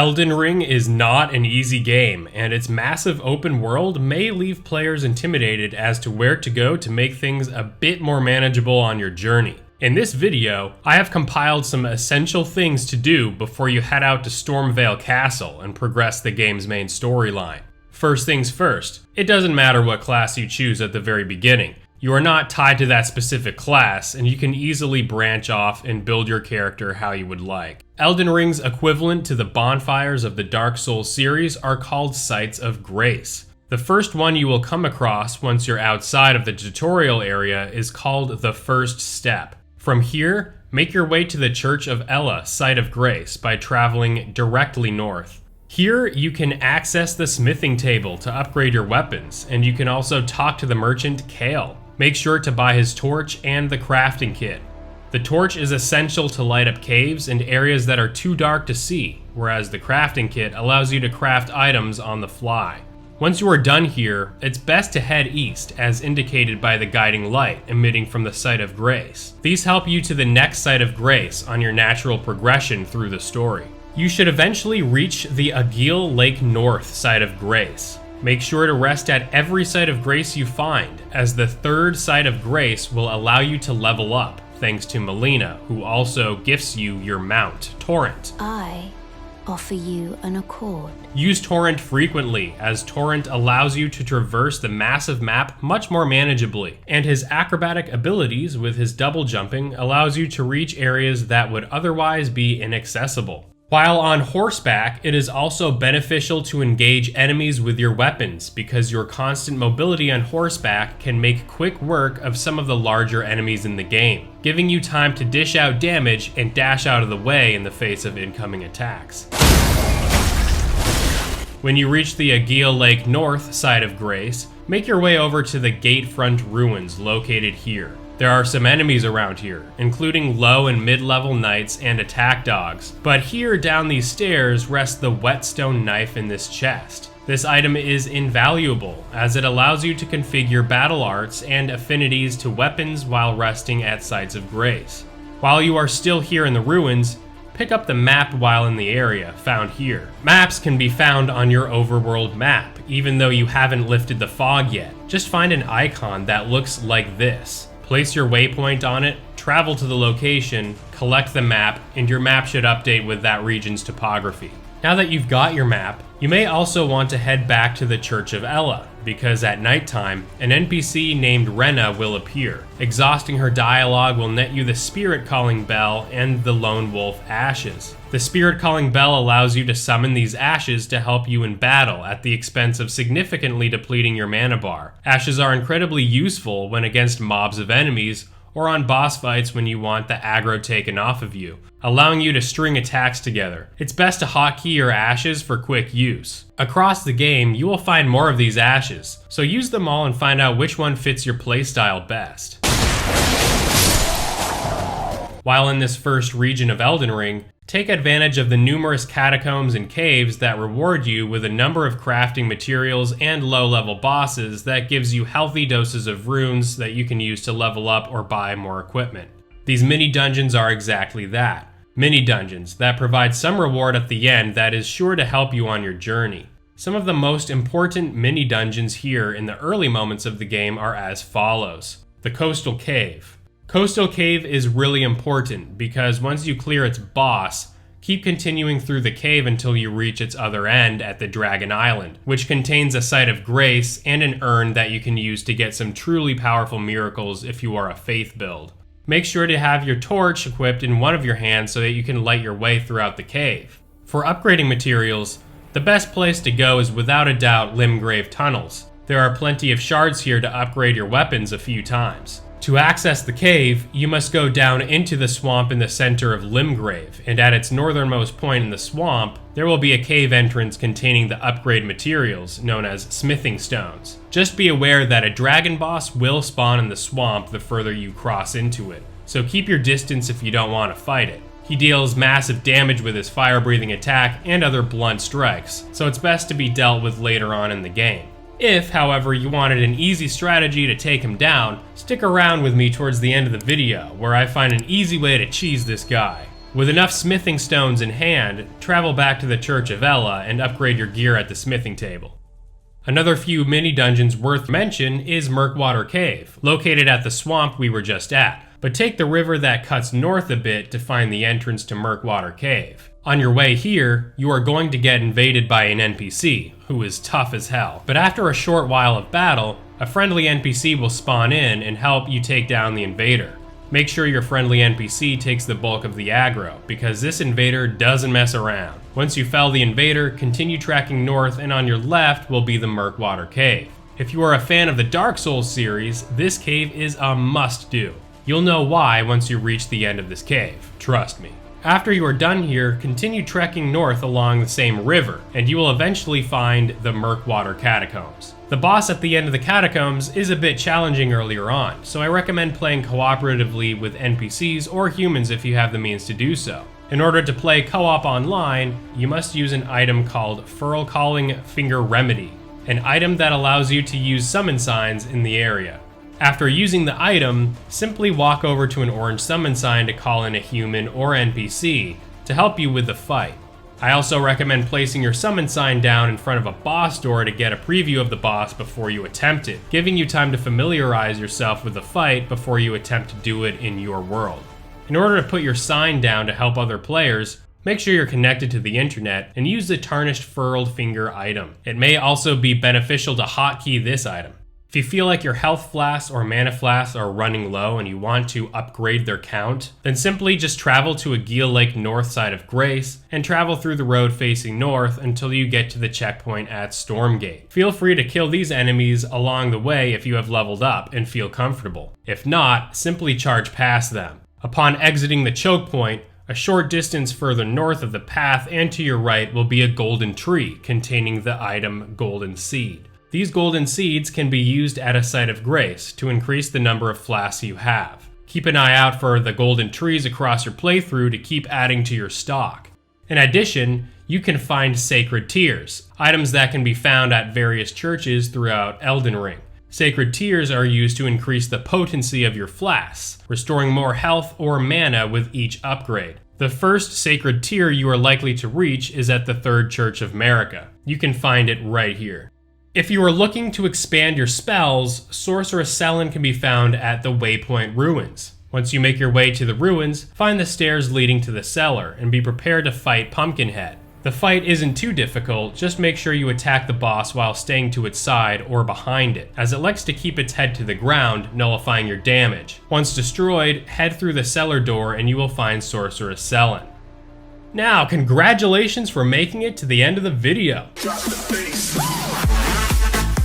Elden Ring is not an easy game, and its massive open world may leave players intimidated as to where to go to make things a bit more manageable on your journey. In this video, I have compiled some essential things to do before you head out to Stormveil Castle and progress the game's main storyline. First things first, it doesn't matter what class you choose at the very beginning. You are not tied to that specific class, and you can easily branch off and build your character how you would like. Elden Ring's equivalent to the bonfires of the Dark Souls series are called Sites of Grace. The first one you will come across once you're outside of the tutorial area is called the First Step. From here, make your way to the Church of Ela Site of Grace by traveling directly north. Here, you can access the smithing table to upgrade your weapons, and you can also talk to the merchant Kale. Make sure to buy his torch and the crafting kit. The torch is essential to light up caves and areas that are too dark to see, whereas the crafting kit allows you to craft items on the fly. Once you are done here, it's best to head east, as indicated by the guiding light emitting from the Site of Grace. These help you to the next Site of Grace on your natural progression through the story. You should eventually reach the Agheel Lake North Site of Grace. Make sure to rest at every Site of Grace you find, as the third Site of Grace will allow you to level up, thanks to Melina, who also gifts you your mount, Torrent. I offer you an accord. Use Torrent frequently, as Torrent allows you to traverse the massive map much more manageably, and his acrobatic abilities with his double jumping allows you to reach areas that would otherwise be inaccessible. While on horseback, it is also beneficial to engage enemies with your weapons, because your constant mobility on horseback can make quick work of some of the larger enemies in the game, giving you time to dish out damage and dash out of the way in the face of incoming attacks. When you reach the Agheel Lake North Site of Grace, make your way over to the Gatefront Ruins located here. There are some enemies around here, including low and mid-level knights and attack dogs, but here down these stairs rests the whetstone knife in this chest. This item is invaluable, as it allows you to configure battle arts and affinities to weapons while resting at Sites of Grace. While you are still here in the ruins, pick up the map while in the area, found here. Maps can be found on your overworld map, even though you haven't lifted the fog yet. Just find an icon that looks like this. Place your waypoint on it, travel to the location, collect the map, and your map should update with that region's topography. Now that you've got your map, you may also want to head back to the Church of Ela, because at nighttime, an NPC named Rena will appear. Exhausting her dialogue will net you the Spirit Calling Bell and the Lone Wolf Ashes. The Spirit Calling Bell allows you to summon these ashes to help you in battle at the expense of significantly depleting your mana bar. Ashes are incredibly useful when against mobs of enemies, or on boss fights when you want the aggro taken off of you, allowing you to string attacks together. It's best to hotkey your ashes for quick use. Across the game, you will find more of these ashes, so use them all and find out which one fits your playstyle best. While in this first region of Elden Ring, take advantage of the numerous catacombs and caves that reward you with a number of crafting materials and low-level bosses that gives you healthy doses of runes that you can use to level up or buy more equipment. These mini-dungeons are exactly that. Mini-dungeons that provide some reward at the end that is sure to help you on your journey. Some of the most important mini-dungeons here in the early moments of the game are as follows. The Coastal Cave. Coastal Cave is really important because once you clear its boss, keep continuing through the cave until you reach its other end at the Dragon Island, which contains a Site of Grace and an urn that you can use to get some truly powerful miracles if you are a faith build. Make sure to have your torch equipped in one of your hands so that you can light your way throughout the cave. For upgrading materials, the best place to go is without a doubt Limgrave Tunnels. There are plenty of shards here to upgrade your weapons a few times. To access the cave, you must go down into the swamp in the center of Limgrave, and at its northernmost point in the swamp, there will be a cave entrance containing the upgrade materials, known as smithing stones. Just be aware that a dragon boss will spawn in the swamp the further you cross into it, so keep your distance if you don't want to fight it. He deals massive damage with his fire-breathing attack and other blunt strikes, so it's best to be dealt with later on in the game. If, however, you wanted an easy strategy to take him down, stick around with me towards the end of the video, where I find an easy way to cheese this guy. With enough smithing stones in hand, travel back to the Church of Ella and upgrade your gear at the smithing table. Another few mini-dungeons worth mention is Merckwater Cave, located at the swamp we were just at, but take the river that cuts north a bit to find the entrance to Merckwater Cave. On your way here, you are going to get invaded by an NPC, who is tough as hell, but after a short while of battle, a friendly NPC will spawn in and help you take down the invader. Make sure your friendly NPC takes the bulk of the aggro, because this invader doesn't mess around. Once you fell the invader, continue tracking north, and on your left will be the Merckwater Cave. If you are a fan of the Dark Souls series, this cave is a must-do. You'll know why once you reach the end of this cave, trust me. After you are done here, continue trekking north along the same river, and you will eventually find the Merckwater Catacombs. The boss at the end of the catacombs is a bit challenging earlier on, so I recommend playing cooperatively with NPCs or humans if you have the means to do so. In order to play co-op online, you must use an item called Furl Calling Finger Remedy, an item that allows you to use summon signs in the area. After using the item, simply walk over to an orange summon sign to call in a human or NPC to help you with the fight. I also recommend placing your summon sign down in front of a boss door to get a preview of the boss before you attempt it, giving you time to familiarize yourself with the fight before you attempt to do it in your world. In order to put your sign down to help other players, make sure you're connected to the internet and use the Tarnished Furled Finger item. It may also be beneficial to hotkey this item. If you feel like your health flasks or mana flasks are running low and you want to upgrade their count, then simply just travel to Aguil Lake north side of Grace and travel through the road facing north until you get to the checkpoint at Stormgate. Feel free to kill these enemies along the way if you have leveled up and feel comfortable. If not, simply charge past them. Upon exiting the choke point, a short distance further north of the path and to your right will be a golden tree containing the item Golden Seed. These golden seeds can be used at a site of grace to increase the number of flasks you have. Keep an eye out for the golden trees across your playthrough to keep adding to your stock. In addition, you can find sacred tears, items that can be found at various churches throughout Elden Ring. Sacred tears are used to increase the potency of your flasks, restoring more health or mana with each upgrade. The first sacred tier you are likely to reach is at the Third Church of America. You can find it right here. If you are looking to expand your spells, Sorcerers Selling can be found at the Waypoint Ruins. Once you make your way to the ruins, find the stairs leading to the cellar and be prepared to fight Pumpkinhead. The fight isn't too difficult, just make sure you attack the boss while staying to its side or behind it, as it likes to keep its head to the ground, nullifying your damage. Once destroyed, head through the cellar door and you will find Sorcerers Selling. Now, congratulations for making it to the end of the video.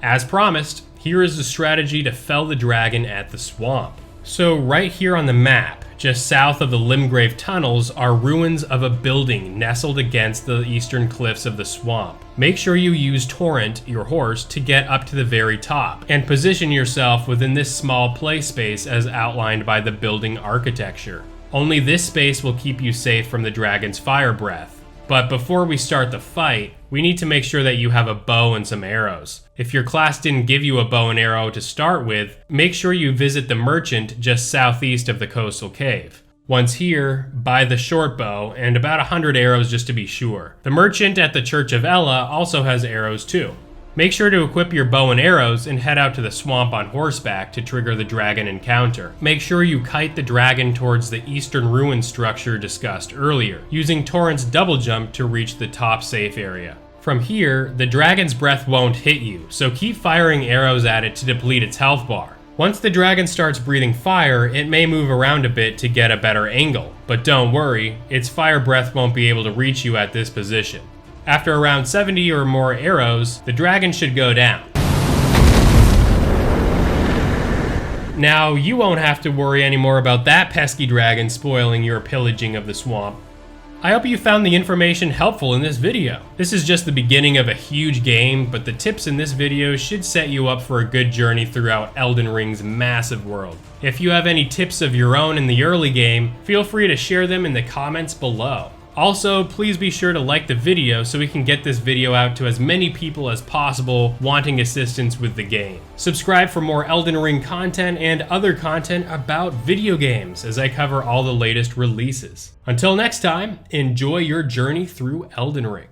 As promised, here is the strategy to fell the dragon at the swamp. So right here on the map, just south of the Limgrave tunnels, are ruins of a building nestled against the eastern cliffs of the swamp. Make sure you use Torrent, your horse, to get up to the very top, and position yourself within this small play space as outlined by the building architecture. Only this space will keep you safe from the dragon's fire breath. But before we start the fight, we need to make sure that you have a bow and some arrows. If your class didn't give you a bow and arrow to start with, make sure you visit the merchant just southeast of the coastal cave. Once here, buy the short bow and about 100 arrows just to be sure. The merchant at the Church of Ella also has arrows too. Make sure to equip your bow and arrows and head out to the swamp on horseback to trigger the dragon encounter. Make sure you kite the dragon towards the eastern ruin structure discussed earlier, using Torrent's double jump to reach the top safe area. From here, the dragon's breath won't hit you, so keep firing arrows at it to deplete its health bar. Once the dragon starts breathing fire, it may move around a bit to get a better angle, but don't worry, its fire breath won't be able to reach you at this position. After around 70 or more arrows, the dragon should go down. Now, you won't have to worry anymore about that pesky dragon spoiling your pillaging of the swamp. I hope you found the information helpful in this video. This is just the beginning of a huge game, but the tips in this video should set you up for a good journey throughout Elden Ring's massive world. If you have any tips of your own in the early game, feel free to share them in the comments below. Also, please be sure to like the video so we can get this video out to as many people as possible wanting assistance with the game. Subscribe for more Elden Ring content and other content about video games as I cover all the latest releases. Until next time, enjoy your journey through Elden Ring.